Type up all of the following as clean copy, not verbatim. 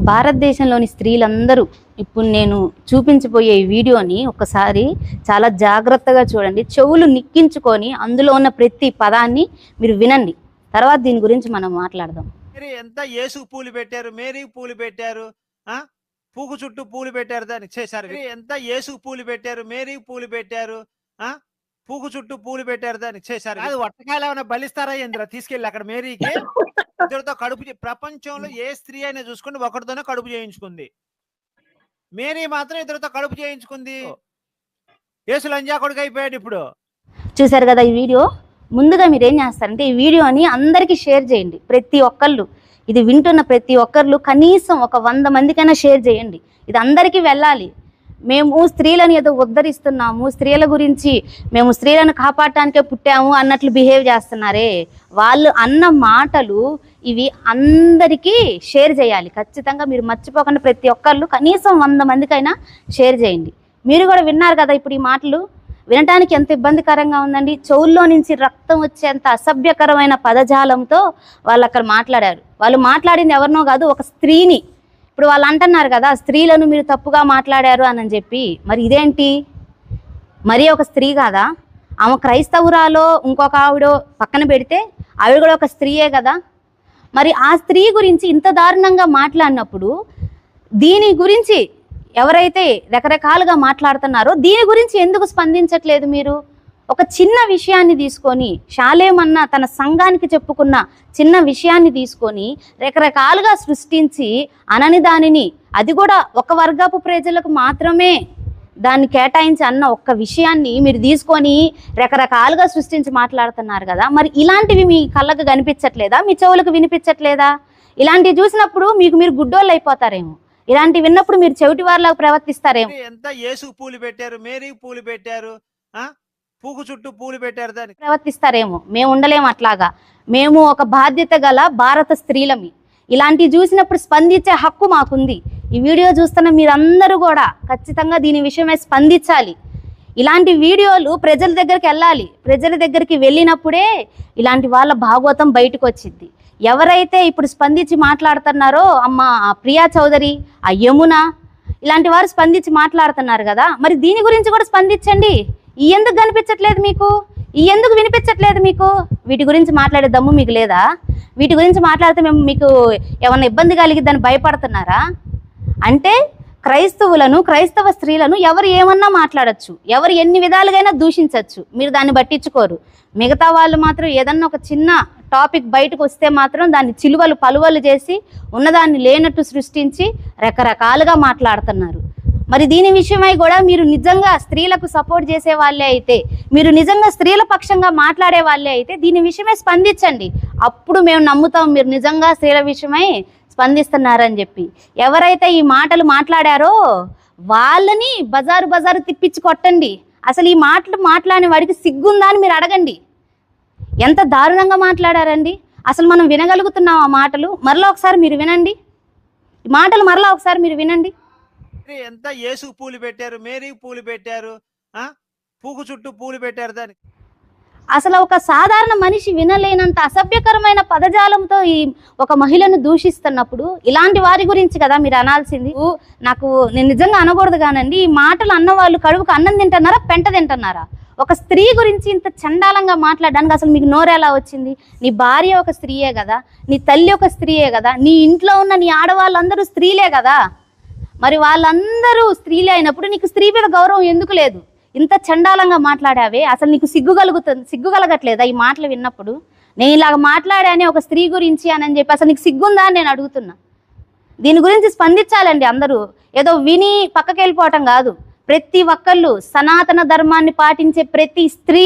భారతదేశంలోని స్త్రీలందరూ ఇప్పుడు నేను చూపించబోయే ఈ వీడియోని ఒకసారి చాలా జాగ్రత్తగా చూడండి. చెవులు నిక్కించుకొని అందులో ఉన్న ప్రతి పదాన్ని మీరు వినండి. తర్వాత దీని గురించి మనం మాట్లాడదాం. ఎంత యేసుకు పూలు పెట్టారు, మేరీకి పూలు పెట్టారు, పూకు చుట్టూ పూలు పెట్టారు, దానికి చేశారు. ఎంత యేసుకు పూలు పెట్టారు, మేరీకి పూలు పెట్టారు, పూకు చుట్టూ పూలు పెట్టారు, దానికి చేశారు. అది వట్టకాయలు ఏమైనా బలిస్తారా ఇంద్ర తీసుకెళ్ళి అక్కడ మేరీకి ఇద్దరితో కడుపు ప్రపంచంలో ఏ స్త్రీ అయినా చూసుకుని ఒకరితోనే కడుపు చేయించుకుంది. మేరీ మాత్రం ఇద్దరితో కడుపు చేయించుకుంది. యేసు లంజా కొడుకు అయిపోయాడు. ఇప్పుడు చూసారు కదా ఈ వీడియో. ముందుగా మీరు ఏం చేస్తారంటే ఈ వీడియోని అందరికీ షేర్ చేయండి. ప్రతి ఒక్కళ్ళు ఇది వింటున్న ప్రతి ఒక్కళ్ళు కనీసం ఒక 100 మందికైనా షేర్ చేయండి. ఇది అందరికీ వెళ్ళాలి. మేము స్త్రీలను ఏదో ఉద్ధరిస్తున్నాము, స్త్రీల గురించి మేము స్త్రీలను కాపాడటానికే పుట్టాము అన్నట్లు బిహేవ్ చేస్తున్నారే. వాళ్ళు అన్న మాటలు ఇవి అందరికీ షేర్ చేయాలి. ఖచ్చితంగా మీరు మర్చిపోకుండా ప్రతి ఒక్కళ్ళు కనీసం 100 మందికైనా షేర్ చేయండి. మీరు కూడా విన్నారు కదా ఇప్పుడు ఈ మాటలు. వినటానికి ఎంత ఇబ్బందికరంగా ఉందండి. చెవుల్లో నుంచి రక్తం వచ్చేంత అసభ్యకరమైన పదజాలంతో వాళ్ళు అక్కడ మాట్లాడారు. వాళ్ళు మాట్లాడింది ఎవరినో కాదు, ఒక స్త్రీని. ఇప్పుడు వాళ్ళు అంటున్నారు కదా స్త్రీలను మీరు తప్పుగా మాట్లాడారు అని చెప్పి. మరి ఇదేంటి, మరి ఒక స్త్రీ కాదా? ఆమె క్రైస్తవురాలో ఇంకొక ఆవిడో పక్కన పెడితే ఆవిడ కూడా ఒక స్త్రీయే కదా. మరి ఆ స్త్రీ గురించి ఇంత దారుణంగా మాట్లాడినప్పుడు దీని గురించి ఎవరైతే రకరకాలుగా మాట్లాడుతున్నారో దీని గురించి ఎందుకు స్పందించట్లేదు మీరు? ఒక చిన్న విషయాన్ని తీసుకొని, షాలేమన్న తన సంఘానికి చెప్పుకున్న చిన్న విషయాన్ని తీసుకొని రకరకాలుగా సృష్టించి అనని దానిని, అది కూడా ఒక వర్గపు ప్రజలకు మాత్రమే దాన్ని కేటాయించి అన్న ఒక్క విషయాన్ని మీరు తీసుకొని రకరకాలుగా సృష్టించి మాట్లాడుతున్నారు కదా. మరి ఇలాంటివి మీ కళ్ళకు కనిపించట్లేదా? మీ చెవులకు వినిపించట్లేదా? ఇలాంటివి చూసినప్పుడు మీరు గుడ్డోళ్ళు అయిపోతారేమో. ఇలాంటి విన్నప్పుడు మీరు చెవిటి వారిలాగా ప్రవర్తిస్తారేమో. ఎంత యేసుకు పూలు పెట్టారు, మేరీకి పూలు పెట్టారు, పూకు చుట్టూ పూలు పెట్టారు, దానికి ప్రవర్తిస్తారేమో. మేము ఉండలేము అట్లాగా. మేము ఒక బాధ్యత గల భారత స్త్రీలమి. ఇలాంటివి చూసినప్పుడు స్పందించే హక్కు మాకుంది. ఈ వీడియో చూస్తున్న మీరందరూ కూడా ఖచ్చితంగా దీని విషయమై స్పందించాలి. ఇలాంటి వీడియోలు ప్రజల దగ్గరికి వెళ్ళాలి. ప్రజల దగ్గరికి వెళ్ళినప్పుడే ఇలాంటి వాళ్ళ భాగవతం బయటకు వచ్చింది. ఎవరైతే ఇప్పుడు స్పందించి మాట్లాడుతున్నారో అమ్మ ప్రియా చౌదరి, ఆ యమున, ఇలాంటి వారు స్పందించి మాట్లాడుతున్నారు కదా. మరి దీని గురించి కూడా స్పందించండి. ఈ ఎందుకు కనిపించట్లేదు మీకు? ఈ ఎందుకు వినిపించట్లేదు మీకు? వీటి గురించి మాట్లాడే దమ్ము మీకు లేదా? వీటి గురించి మాట్లాడితే మేము మీకు ఏమన్నా ఇబ్బంది కలిగిద్దని భయపడుతున్నారా? అంటే క్రైస్తవులను, క్రైస్తవ స్త్రీలను ఎవరు ఏమన్నా మాట్లాడచ్చు, ఎవరు ఎన్ని విధాలుగైనా దూషించవచ్చు. మీరు దాన్ని పట్టించుకోరు. మిగతా వాళ్ళు మాత్రం ఏదన్నా ఒక చిన్న టాపిక్ బయటకు వస్తే మాత్రం దాన్ని చిలువలు పలువలు చేసి ఉన్నదాన్ని లేనట్టు సృష్టించి రకరకాలుగా మాట్లాడుతున్నారు. మరి దీని విషయమై కూడా మీరు నిజంగా స్త్రీలకు సపోర్ట్ చేసే వాళ్ళే అయితే, మీరు నిజంగా స్త్రీల పక్షంగా మాట్లాడే వాళ్ళే అయితే దీని విషయమై స్పందించండి. అప్పుడు మేము నమ్ముతాం మీరు నిజంగా స్త్రీల విషయమై స్పందిస్తున్నారని చెప్పి. ఎవరైతే ఈ మాటలు మాట్లాడారో వాళ్ళని బజారు తిప్పించి కొట్టండి. అసలు ఈ మాటలు మాట్లాడిన వాడికి సిగ్గుందా అని మీరు అడగండి. ఎంత దారుణంగా మాట్లాడారండి. అసలు మనం వినగలుగుతున్నాం ఆ మాటలు? మరలా ఒకసారి మీరు వినండి. ఈ మాటలు మరలా ఒకసారి మీరు వినండి. ఎంత యేసుకు పూలు పెట్టారు, మేరీకి పూలు పెట్టారు, పూకు చుట్టూ పూలు పెట్టారు, దానికి అసలు ఒక సాధారణ మనిషి వినలేనంత అసభ్యకరమైన పదజాలంతో ఈ ఒక మహిళను దూషిస్తున్నప్పుడు ఇలాంటి వారి గురించి కదా మీరు అనాల్సింది. నేను నిజంగా అనకూడదు కానండి, ఈ మాటలు అన్నవాళ్ళు కడుపుకు అన్నం తింటున్నారా, పెంట తింటున్నారా? ఒక స్త్రీ గురించి ఇంత చండాలంగా మాట్లాడడానికి అసలు మీకు నోరు ఎలా వచ్చింది? నీ భార్య ఒక స్త్రీయే కదా, నీ తల్లి ఒక స్త్రీయే కదా, నీ ఇంట్లో ఉన్న నీ ఆడవాళ్ళందరూ స్త్రీలే కదా. మరి వాళ్ళందరూ స్త్రీలే అయినప్పుడు నీకు స్త్రీ మీద గౌరవం ఎందుకు లేదు? ఇంత చండాలంగా మాట్లాడావే, అసలు నీకు సిగ్గు కలగట్లేదా ఈ మాటలు విన్నప్పుడు? నేను ఇలాగ మాట్లాడానే ఒక స్త్రీ గురించి అని చెప్పి అసలు నీకు సిగ్గుందా అని నేను అడుగుతున్నా. దీని గురించి స్పందించాలండి అందరూ. ఏదో విని పక్కకి వెళ్ళిపోవటం కాదు. ప్రతి ఒక్కళ్ళు సనాతన ధర్మాన్ని పాటించే ప్రతి స్త్రీ,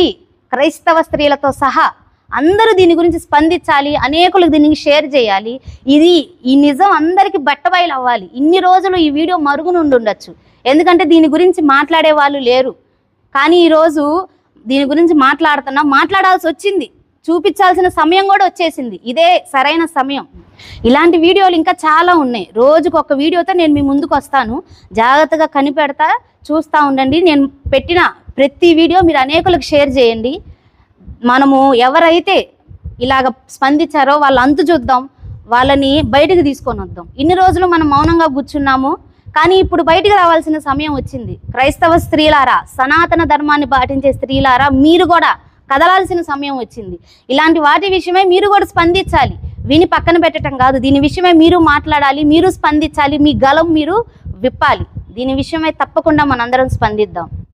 క్రైస్తవ స్త్రీలతో సహా అందరూ దీని గురించి స్పందించాలి. అనేకులకు దీనికి షేర్ చేయాలి. ఈ నిజం అందరికీ బట్టబయలు అవ్వాలి. ఇన్ని రోజులు ఈ వీడియో మరుగునుండి ఉండొచ్చు, ఎందుకంటే దీని గురించి మాట్లాడే వాళ్ళు లేరు. కానీ ఈరోజు దీని గురించి మాట్లాడాల్సి వచ్చింది. చూపించాల్సిన సమయం కూడా వచ్చేసింది. ఇదే సరైన సమయం. ఇలాంటి వీడియోలు ఇంకా చాలా ఉన్నాయి. రోజుకు ఒక వీడియోతో నేను మీ ముందుకు వస్తాను. జాగ్రత్తగా కనిపెడతా, చూస్తూ ఉండండి. నేను పెట్టిన ప్రతి వీడియో మీరు అనేకులకు షేర్ చేయండి. మనము ఎవరైతే ఇలాగ స్పందించారో వాళ్ళ అంతు చూద్దాం. వాళ్ళని బయటకు తీసుకొని వద్దాం. ఇన్ని రోజులు మనం మౌనంగా కూర్చున్నాము, కానీ ఇప్పుడు బయటకు రావాల్సిన సమయం వచ్చింది. క్రైస్తవ స్త్రీలారా, సనాతన ధర్మాన్ని పాటించే స్త్రీలారా, మీరు కూడా కదలాల్సిన సమయం వచ్చింది. ఇలాంటి వాటి విషయమై మీరు కూడా స్పందించాలి. విని పక్కన పెట్టడం కాదు, దీని విషయమై మీరు మాట్లాడాలి, మీరు స్పందించాలి, మీ గలం మీరు విప్పాలి. దీని విషయమై తప్పకుండా మనందరం స్పందిద్దాం.